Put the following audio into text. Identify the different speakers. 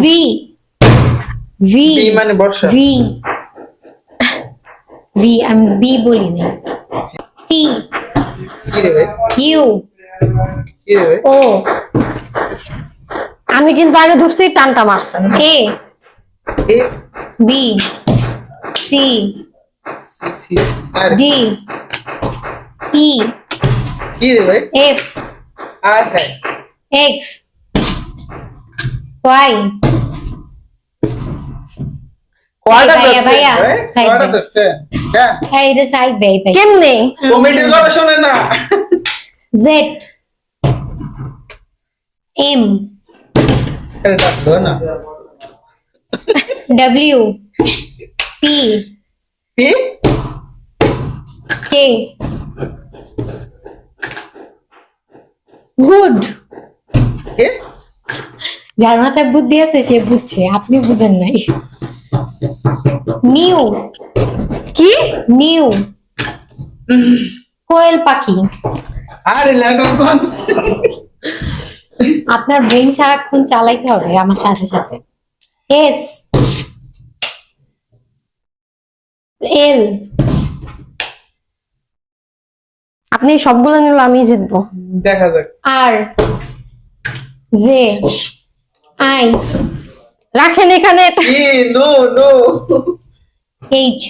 Speaker 1: V V
Speaker 2: B মানে বর্ষা।
Speaker 1: V V আমি B বলি না। টি
Speaker 2: কি রে ভাই?
Speaker 1: ইউ
Speaker 2: কি রে ভাই?
Speaker 1: ও
Speaker 3: আমি কিন্তু আগে ধরছি, টানটা মারছেন।
Speaker 1: এ
Speaker 2: A
Speaker 1: B C
Speaker 2: C C R
Speaker 1: D E
Speaker 2: কি রে ভাই?
Speaker 1: এফ
Speaker 2: আর হ্যাঁ
Speaker 1: এক্স ওয়াই
Speaker 2: কয়টা
Speaker 1: ভাইয়া,
Speaker 2: ধরছেন
Speaker 1: ভাইয়া,
Speaker 2: ভাই?
Speaker 1: সাইড
Speaker 2: কয়টা
Speaker 1: ভাই।
Speaker 2: ধরছেন? হ্যাঁ
Speaker 1: এই রে সাইড ভাই ভাই
Speaker 3: কেমনে?
Speaker 2: কমিটির কথা শোনেন না।
Speaker 1: জেড এম
Speaker 2: এটা ডাকলো না।
Speaker 1: ডব্লিউ পি
Speaker 2: পি
Speaker 1: কে গুড
Speaker 2: কে
Speaker 1: যার মাথায় বুদ্ধি আছে সে বুঝছে, আপনি বুঝেন নাই। নিউ
Speaker 3: কি?
Speaker 1: নিউ কোয়েল পাখি।
Speaker 2: আরে লেটার কোন?
Speaker 1: আপনার ব্রেন সারাক্ষণ চালাইতে হবে আমার সাথে সাথে। এস এল
Speaker 3: আপনি সবগুলো নিলে আমি জিতবো।
Speaker 2: দেখা যাক।
Speaker 1: আর জে আই
Speaker 3: রাখেন এখানে।
Speaker 2: ই নো নো
Speaker 1: এইচ